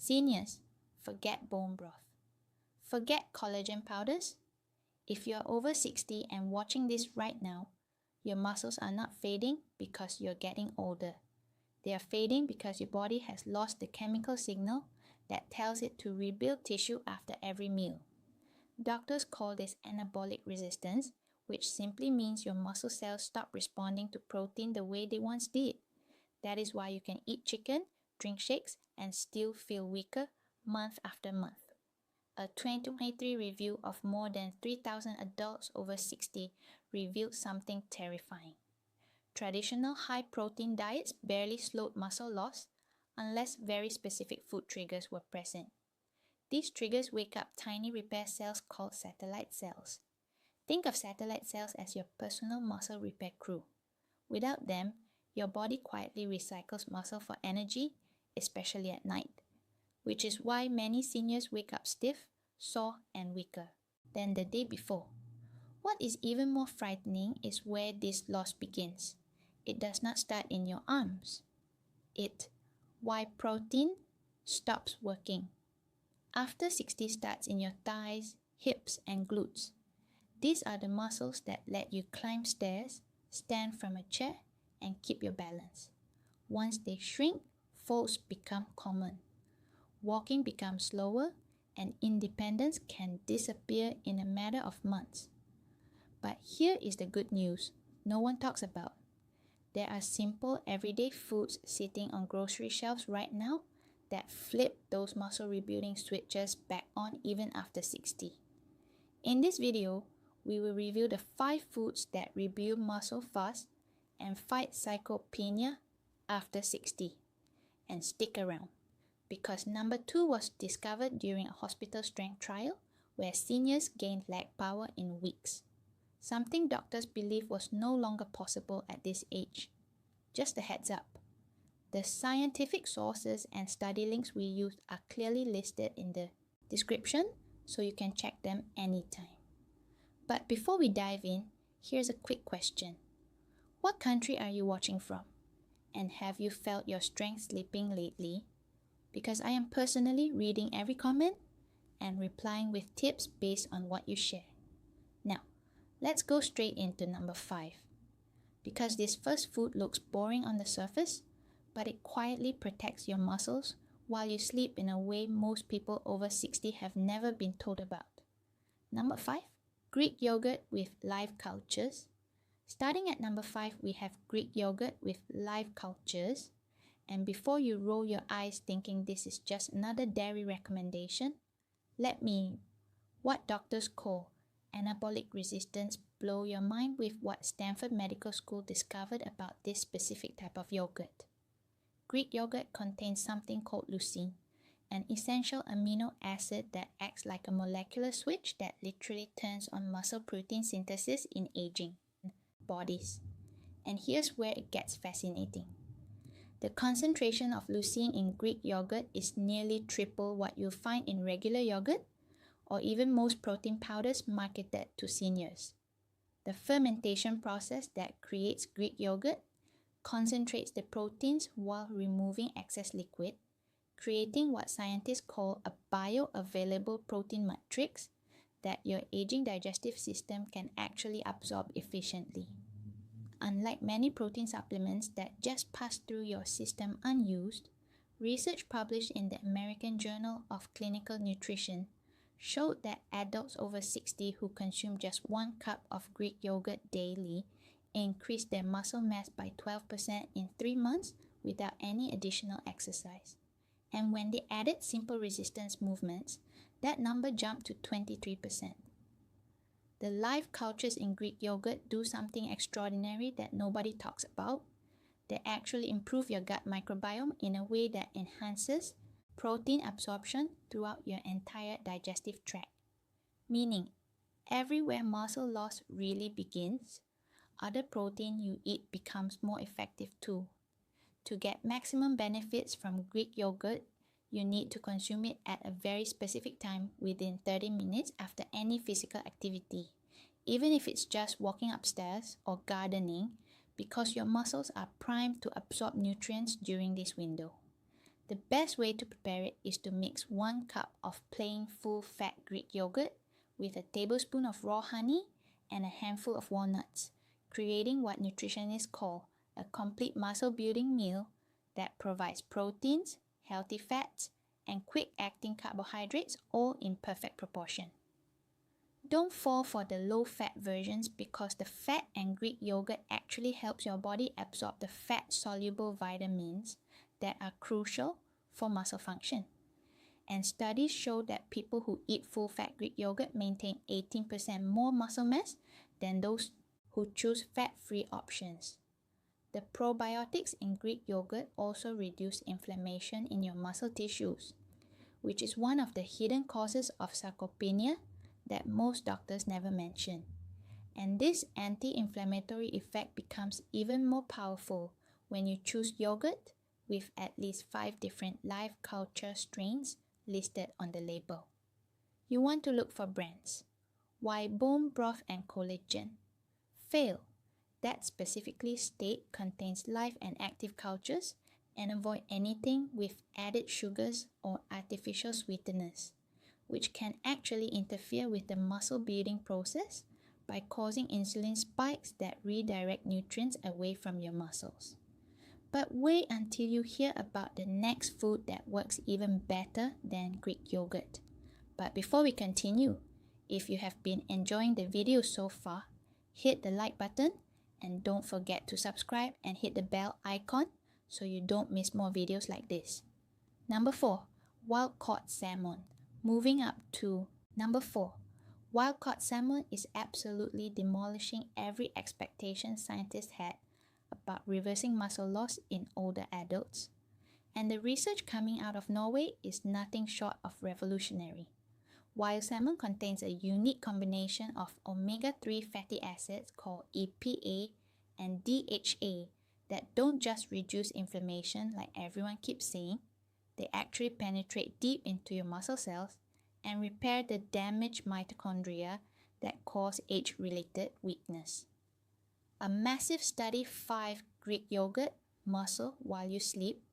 Seniors, forget bone broth. Forget collagen powders. If you're over 60 and watching this right now, your muscles are not fading because you're getting older. They are fading because your body has lost the chemical signal that tells it to rebuild tissue after every meal. Doctors call this anabolic resistance, which simply means your muscle cells stop responding to protein the way they once did. That is why you can eat chicken, drink shakes, and still feel weaker month after month. A 2023 review of more than 3,000 adults over 60 revealed something terrifying. Traditional high-protein diets barely slowed muscle loss unless very specific food triggers were present. These triggers wake up tiny repair cells called satellite cells. Think of satellite cells as your personal muscle repair crew. Without them, your body quietly recycles muscle for energy, especially at night, which is why many seniors wake up stiff, sore, and weaker than the day before. What is even more frightening is where this loss begins. It does not start in your arms. Why protein stops working. After 60 starts in your thighs, hips, and glutes. These are the muscles that let you climb stairs, stand from a chair, and keep your balance. Once they shrink, falls become common. Walking becomes slower, and independence can disappear in a matter of months. But here is the good news no one talks about. There are simple everyday foods sitting on grocery shelves right now that flip those muscle rebuilding switches back on even after 60. In this video, we will review the 5 foods that rebuild muscle fast and fight sarcopenia after 60. And stick around, because number 2 was discovered during a hospital strength trial where seniors gained leg power in weeks. Something doctors believe was no longer possible at this age. Just a heads up. The scientific sources and study links we used are clearly listed in the description, so you can check them anytime. But before we dive in, here's a quick question. What country are you watching from? And have you felt your strength slipping lately? Because I am personally reading every comment and replying with tips based on what you share. Now, let's go straight into number 5. Because this first food looks boring on the surface, but it quietly protects your muscles while you sleep in a way most people over 60 have never been told about. Number 5, Greek yogurt with live cultures. Starting at number 5, we have Greek yogurt with live cultures. And before you roll your eyes thinking this is just another dairy recommendation, what doctors call anabolic resistance blow your mind with what Stanford Medical School discovered about this specific type of yogurt. Greek yogurt contains something called leucine, an essential amino acid that acts like a molecular switch that literally turns on muscle protein synthesis in aging bodies. And here's where it gets fascinating. The concentration of leucine in Greek yogurt is nearly triple what you'll find in regular yogurt or even most protein powders marketed to seniors. The fermentation process that creates Greek yogurt concentrates the proteins while removing excess liquid, creating what scientists call a bioavailable protein matrix that your aging digestive system can actually absorb efficiently. Unlike many protein supplements that just pass through your system unused, research published in the American Journal of Clinical Nutrition showed that adults over 60 who consume just 1 cup of Greek yogurt daily increased their muscle mass by 12% in 3 months without any additional exercise. And when they added simple resistance movements, that number jumped to 23%. The live cultures in Greek yogurt do something extraordinary that nobody talks about. They actually improve your gut microbiome in a way that enhances protein absorption throughout your entire digestive tract. Meaning, everywhere muscle loss really begins, other protein you eat becomes more effective too. To get maximum benefits from Greek yogurt, you need to consume it at a very specific time within 30 minutes after any physical activity, even if it's just walking upstairs or gardening, because your muscles are primed to absorb nutrients during this window. The best way to prepare it is to mix 1 cup of plain full-fat Greek yogurt with a tablespoon of raw honey and a handful of walnuts, creating what nutritionists call a complete muscle-building meal that provides proteins, healthy fats, and quick-acting carbohydrates all in perfect proportion. Don't fall for the low-fat versions because the fat and Greek yogurt actually helps your body absorb the fat-soluble vitamins that are crucial for muscle function. And studies show that people who eat full-fat Greek yogurt maintain 18% more muscle mass than those who choose fat-free options. The probiotics in Greek yogurt also reduce inflammation in your muscle tissues, which is one of the hidden causes of sarcopenia that most doctors never mention. And this anti-inflammatory effect becomes even more powerful when you choose yogurt with at least 5 different live culture strains listed on the label. You want to look for brands. Why bone broth and collagen? Fail. That specifically state contains live and active cultures, and avoid anything with added sugars or artificial sweeteners, which can actually interfere with the muscle building process by causing insulin spikes that redirect nutrients away from your muscles. But wait until you hear about the next food that works even better than Greek yogurt. But before we continue, if you have been enjoying the video so far, hit the like button and don't forget to subscribe and hit the bell icon so you don't miss more videos like this. Number 4, wild-caught salmon. Moving up to number 4. Wild-caught salmon is absolutely demolishing every expectation scientists had about reversing muscle loss in older adults. And the research coming out of Norway is nothing short of revolutionary. Wild salmon contains a unique combination of omega-3 fatty acids called EPA and DHA that don't just reduce inflammation like everyone keeps saying, they actually penetrate deep into your muscle cells and repair the damaged mitochondria that cause age-related weakness. A massive study 5 Greek yogurt, muscle while you sleep,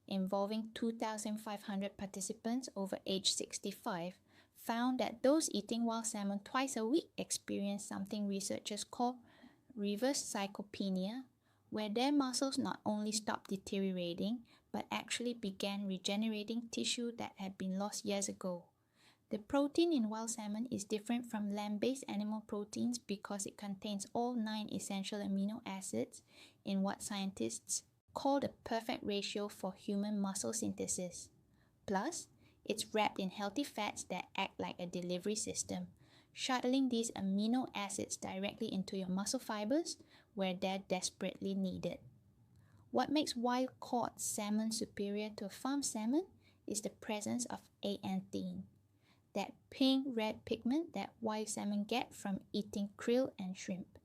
involving 2,500 participants over age 65, found that those eating wild salmon twice a week experienced something researchers call reverse sarcopenia, where their muscles not only stopped deteriorating, but actually began regenerating tissue that had been lost years ago. The protein in wild salmon is different from land-based animal proteins because it contains all 9 essential amino acids in what scientists call the perfect ratio for human muscle synthesis. Plus, it's wrapped in healthy fats that act like a delivery system, shuttling these amino acids directly into your muscle fibers where they're desperately needed. What makes wild-caught salmon superior to a farm salmon is the presence of anthine, that pink-red pigment that wild salmon get from eating krill and shrimp.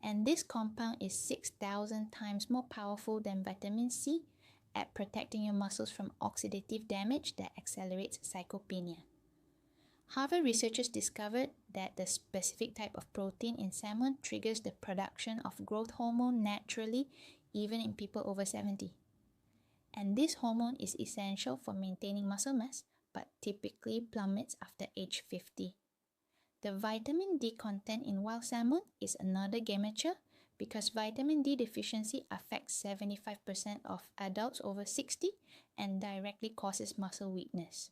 And this compound is 6,000 times more powerful than vitamin C at protecting your muscles from oxidative damage that accelerates sarcopenia. Harvard researchers discovered that the specific type of protein in salmon triggers the production of growth hormone naturally, even in people over 70. And this hormone is essential for maintaining muscle mass, but typically plummets after age 50. The vitamin D content in wild salmon is another game changer because vitamin D deficiency affects 75% of adults over 60 and directly causes muscle weakness.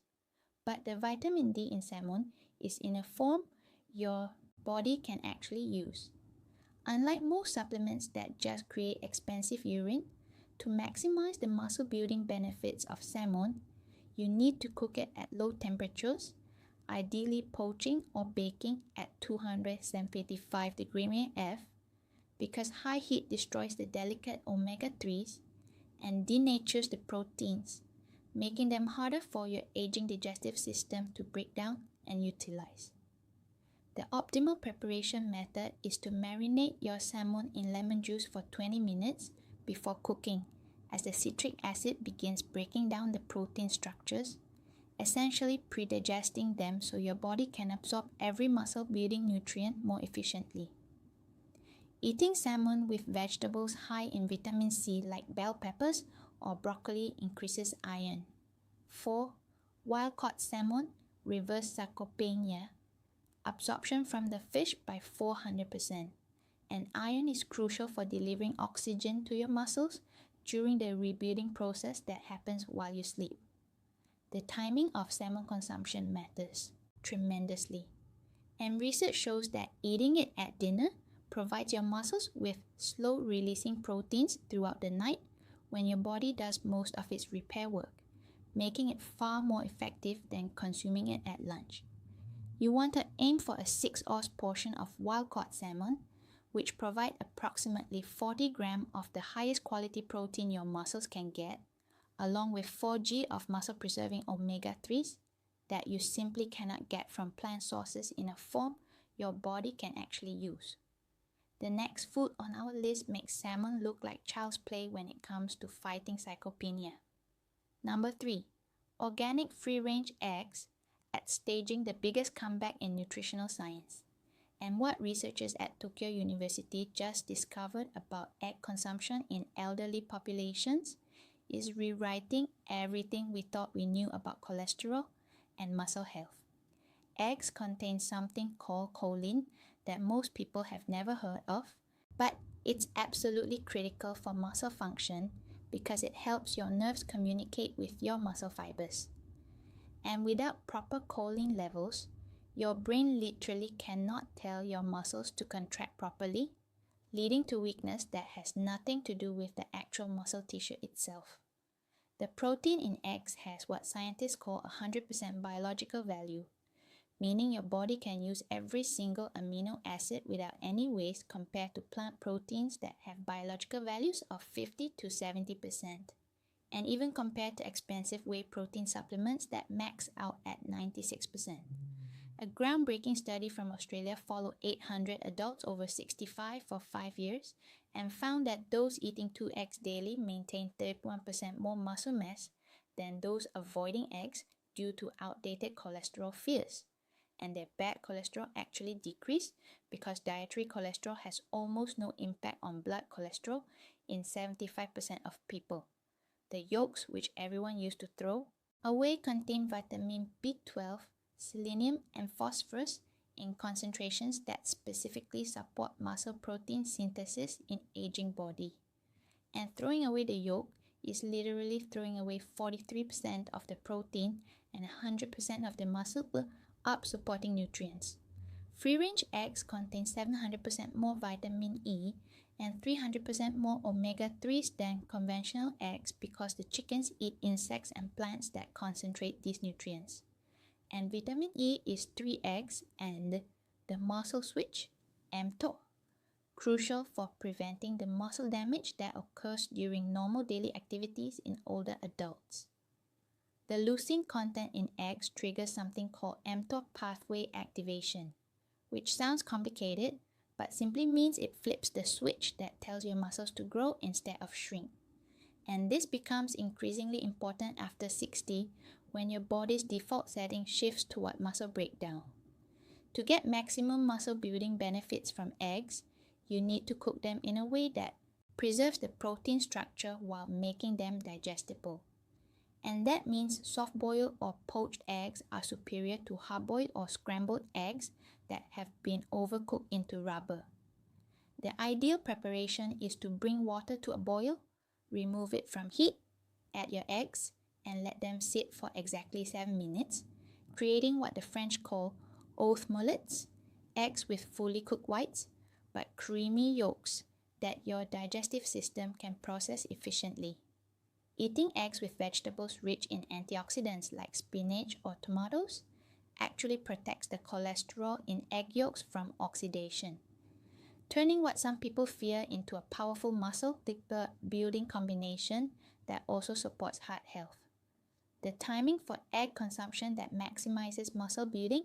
But the vitamin D in salmon is in a form your body can actually use. Unlike most supplements that just create expensive urine, to maximize the muscle building benefits of salmon, you need to cook it at low temperatures, ideally poaching or baking at 275 degrees F, because high heat destroys the delicate omega-3s and denatures the proteins, making them harder for your aging digestive system to break down and utilize. The optimal preparation method is to marinate your salmon in lemon juice for 20 minutes before cooking, as the citric acid begins breaking down the protein structures, essentially pre-digesting them so your body can absorb every muscle-building nutrient more efficiently. Eating salmon with vegetables high in vitamin C like bell peppers or broccoli increases iron, 4. Wild-caught salmon reverse sarcopenia, absorption from the fish by 400%. And iron is crucial for delivering oxygen to your muscles during the rebuilding process that happens while you sleep. The timing of salmon consumption matters tremendously. And research shows that eating it at dinner provides your muscles with slow-releasing proteins throughout the night when your body does most of its repair work, making it far more effective than consuming it at lunch. You want to aim for a 6-ounce portion of wild-caught salmon, which provide approximately 40 grams of the highest quality protein your muscles can get, along with 4G of muscle-preserving omega-3s that you simply cannot get from plant sources in a form your body can actually use. The next food on our list makes salmon look like child's play when it comes to fighting sarcopenia. Number 3. Organic free-range eggs at staging the biggest comeback in nutritional science. And what researchers at Tokyo University just discovered about egg consumption in elderly populations is rewriting everything we thought we knew about cholesterol and muscle health. Eggs contain something called choline that most people have never heard of, but it's absolutely critical for muscle function because it helps your nerves communicate with your muscle fibers. And without proper choline levels, your brain literally cannot tell your muscles to contract properly, leading to weakness that has nothing to do with the actual muscle tissue itself. The protein in eggs has what scientists call 100% biological value, meaning your body can use every single amino acid without any waste compared to plant proteins that have biological values of 50 to 70%, and even compared to expensive whey protein supplements that max out at 96%. A groundbreaking study from Australia followed 800 adults over 65 for 5 years and found that those eating 2 eggs daily maintained 31% more muscle mass than those avoiding eggs due to outdated cholesterol fears. And their bad cholesterol actually decreased because dietary cholesterol has almost no impact on blood cholesterol in 75% of people. The yolks, which everyone used to throw away, contain vitamin B12, selenium, and phosphorus in concentrations that specifically support muscle protein synthesis in aging body. And throwing away the yolk is literally throwing away 43% of the protein and 100% of the muscle up supporting nutrients. Free-range eggs contain 700% more vitamin E and 300% more omega-3s than conventional eggs because the chickens eat insects and plants that concentrate these nutrients. And vitamin E is 3 eggs and the muscle switch, mTOR, crucial for preventing the muscle damage that occurs during normal daily activities in older adults. The leucine content in eggs triggers something called mTOR pathway activation, which sounds complicated, but simply means it flips the switch that tells your muscles to grow instead of shrink. And this becomes increasingly important after 60 when your body's default setting shifts toward muscle breakdown. To get maximum muscle building benefits from eggs, you need to cook them in a way that preserves the protein structure while making them digestible. And that means soft-boiled or poached eggs are superior to hard-boiled or scrambled eggs that have been overcooked into rubber. The ideal preparation is to bring water to a boil, remove it from heat, add your eggs, and let them sit for exactly 7 minutes, creating what the French call oath mullets, eggs with fully cooked whites, but creamy yolks that your digestive system can process efficiently. Eating eggs with vegetables rich in antioxidants like spinach or tomatoes actually protects the cholesterol in egg yolks from oxidation, turning what some people fear into a powerful muscle building combination that also supports heart health. The timing for egg consumption that maximizes muscle building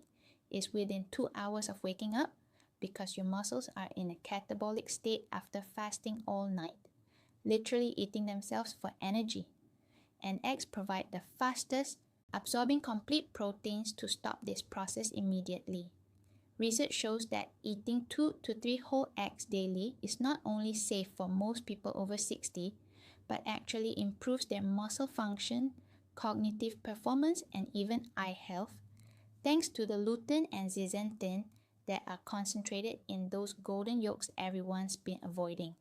is within 2 hours of waking up because your muscles are in a catabolic state after fasting all night, literally eating themselves for energy. And eggs provide the fastest, absorbing complete proteins to stop this process immediately. Research shows that eating 2 to 3 whole eggs daily is not only safe for most people over 60, but actually improves their muscle function, cognitive performance, and even eye health, thanks to the lutein and zeaxanthin that are concentrated in those golden yolks everyone's been avoiding.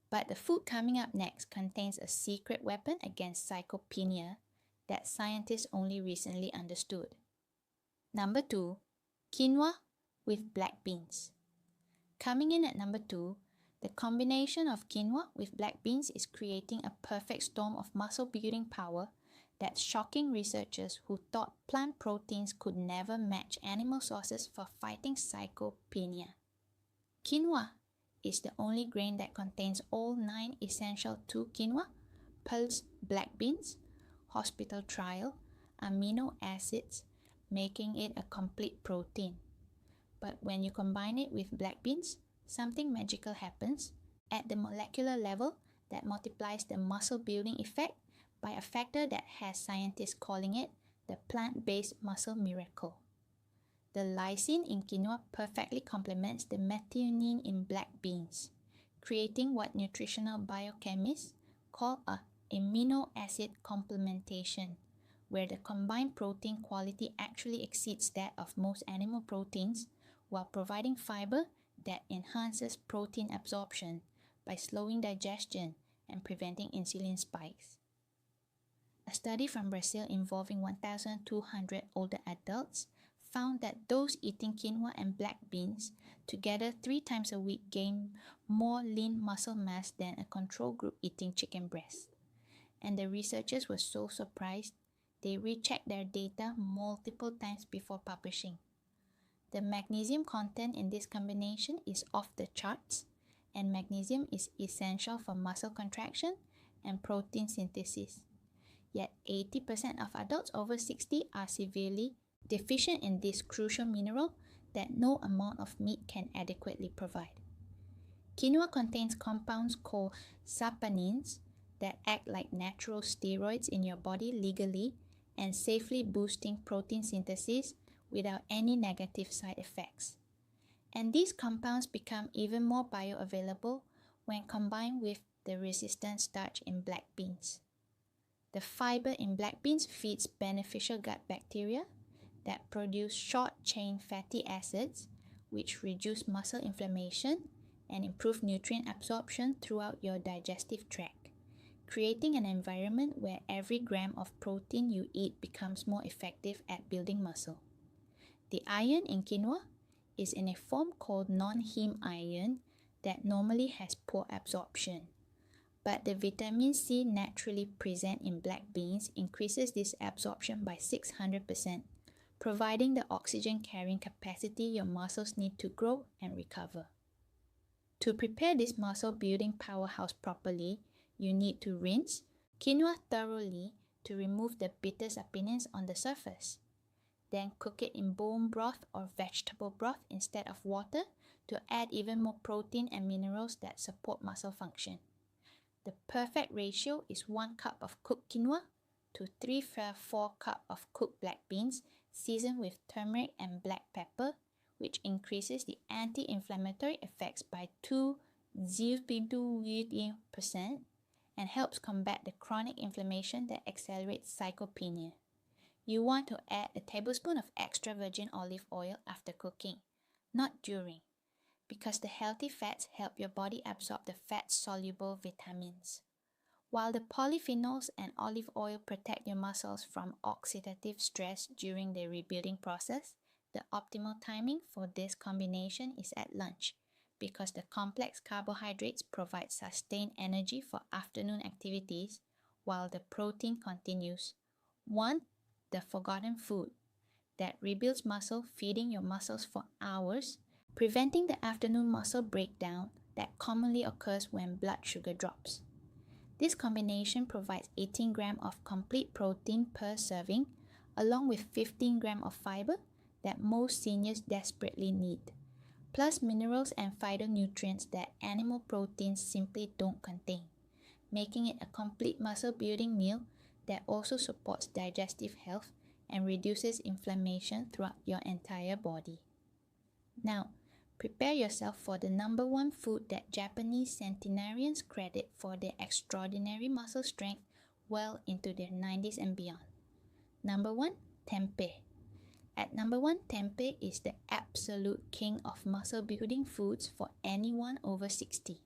But the food coming up next contains a secret weapon against sarcopenia that scientists only recently understood. Number 2, quinoa with black beans. Coming in at number 2, the combination of quinoa with black beans is creating a perfect storm of muscle building power that's shocking researchers who thought plant proteins could never match animal sources for fighting sarcopenia. Quinoa is the only grain that contains all 9 essential to quinoa, pulse black beans, hospital trial, amino acids, making it a complete protein. But when you combine it with black beans, something magical happens at the molecular level that multiplies the muscle building effect by a factor that has scientists calling it the plant-based muscle miracle. The lysine in quinoa perfectly complements the methionine in black beans, creating what nutritional biochemists call a amino acid complementation, where the combined protein quality actually exceeds that of most animal proteins while providing fiber that enhances protein absorption by slowing digestion and preventing insulin spikes. A study from Brazil involving 1,200 older adults found that those eating quinoa and black beans together 3 times a week gained more lean muscle mass than a control group eating chicken breast. And the researchers were so surprised, they rechecked their data multiple times before publishing. The magnesium content in this combination is off the charts, and magnesium is essential for muscle contraction and protein synthesis. Yet 80% of adults over 60 are severely deficient in this crucial mineral that no amount of meat can adequately provide. Quinoa contains compounds called saponins that act like natural steroids in your body legally and safely boosting protein synthesis without any negative side effects. And these compounds become even more bioavailable when combined with the resistant starch in black beans. The fiber in black beans feeds beneficial gut bacteria that produce short-chain fatty acids, which reduce muscle inflammation and improve nutrient absorption throughout your digestive tract, creating an environment where every gram of protein you eat becomes more effective at building muscle. The iron in quinoa is in a form called non-heme iron that normally has poor absorption. But the vitamin C naturally present in black beans increases this absorption by 600%, providing the oxygen carrying capacity your muscles need to grow and recover. To prepare this muscle building powerhouse properly, you need to rinse quinoa thoroughly to remove the bitter saponins on the surface. Then cook it in bone broth or vegetable broth instead of water to add even more protein and minerals that support muscle function. The perfect ratio is 1 cup of cooked quinoa to 3/4 cup of cooked black beans seasoned with turmeric and black pepper, which increases the anti-inflammatory effects by 0.2% and helps combat the chronic inflammation that accelerates sarcopenia. You want to add a tablespoon of extra virgin olive oil after cooking, not during, because the healthy fats help your body absorb the fat-soluble vitamins. While the polyphenols and olive oil protect your muscles from oxidative stress during the rebuilding process, the optimal timing for this combination is at lunch, because the complex carbohydrates provide sustained energy for afternoon activities, while the protein continues. 1. The forgotten food that rebuilds muscle, feeding your muscles for hours, preventing the afternoon muscle breakdown that commonly occurs when blood sugar drops. This combination provides 18 grams of complete protein per serving, along with 15 grams of fiber that most seniors desperately need, plus minerals and phytonutrients that animal proteins simply don't contain, making it a complete muscle building meal that also supports digestive health and reduces inflammation throughout your entire body. Now, prepare yourself for the number 1 food that Japanese centenarians credit for their extraordinary muscle strength well into their 90s and beyond. Number 1, tempeh. At number 1, tempeh is the absolute king of muscle building foods for anyone over 60.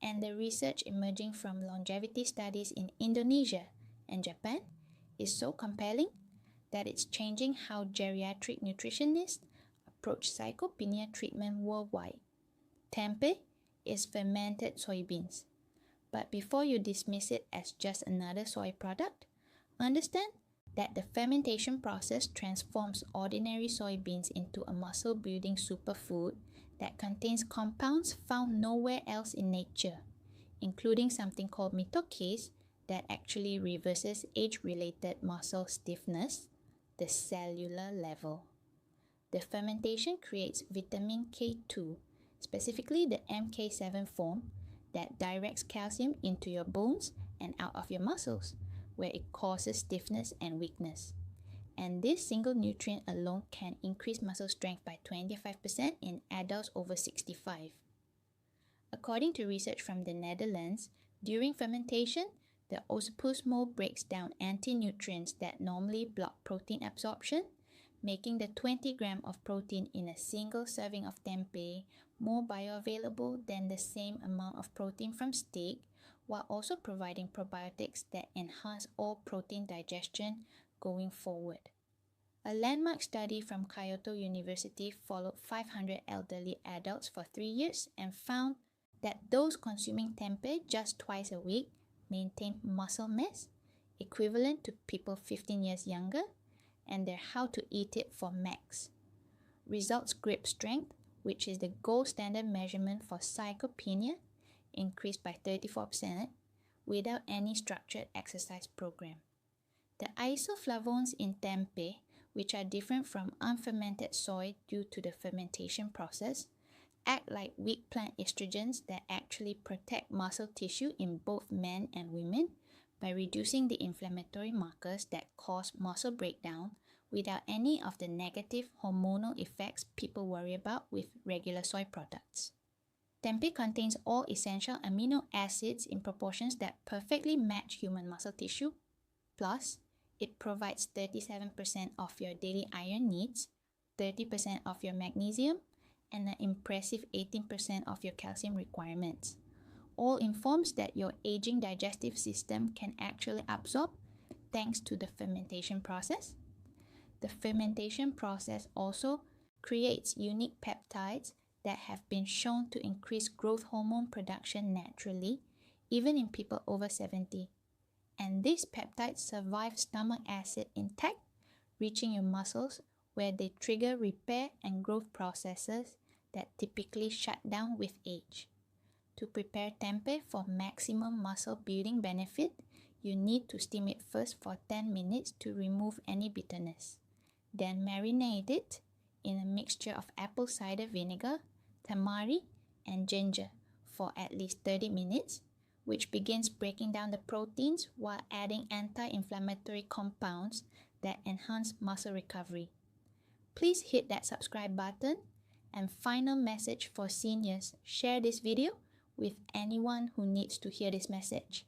And the research emerging from longevity studies in Indonesia and Japan is so compelling that it's changing how geriatric nutritionists approach sarcopenia treatment worldwide. Tempeh is fermented soybeans. But before you dismiss it as just another soy product, understand that the fermentation process transforms ordinary soybeans into a muscle-building superfood that contains compounds found nowhere else in nature, including something called mitochondrial that actually reverses age-related muscle stiffness, the cellular level. The fermentation creates vitamin K2, specifically the MK7 form, that directs calcium into your bones and out of your muscles, where it causes stiffness and weakness. And this single nutrient alone can increase muscle strength by 25% in adults over 65. According to research from the Netherlands, during fermentation, the octopus mold breaks down anti-nutrients that normally block protein absorption, making the 20 gram of protein in a single serving of tempeh more bioavailable than the same amount of protein from steak, while also providing probiotics that enhance all protein digestion going forward. A landmark study from Kyoto University followed 500 elderly adults for 3 years and found that those consuming tempeh just twice a week maintained muscle mass equivalent to people 15 years younger, and their how to eat it for max. Results grip strength, which is the gold standard measurement for sarcopenia, increased by 34% without any structured exercise program. The isoflavones in tempeh, which are different from unfermented soy due to the fermentation process, act like weak plant estrogens that actually protect muscle tissue in both men and women by reducing the inflammatory markers that cause muscle breakdown without any of the negative hormonal effects people worry about with regular soy products. Tempeh contains all essential amino acids in proportions that perfectly match human muscle tissue. Plus, it provides 37% of your daily iron needs, 30% of your magnesium, and an impressive 18% of your calcium requirements, all in forms that your aging digestive system can actually absorb thanks to the fermentation process. The fermentation process also creates unique peptides that have been shown to increase growth hormone production naturally, even in people over 70. And these peptides survive stomach acid intact, reaching your muscles where they trigger repair and growth processes that typically shut down with age. To prepare tempeh for maximum muscle building benefit, you need to steam it first for 10 minutes to remove any bitterness. Then marinate it in a mixture of apple cider vinegar, tamari, and ginger for at least 30 minutes, which begins breaking down the proteins while adding anti-inflammatory compounds that enhance muscle recovery. Please hit that subscribe button, and final message for seniors, share this video with anyone who needs to hear this message.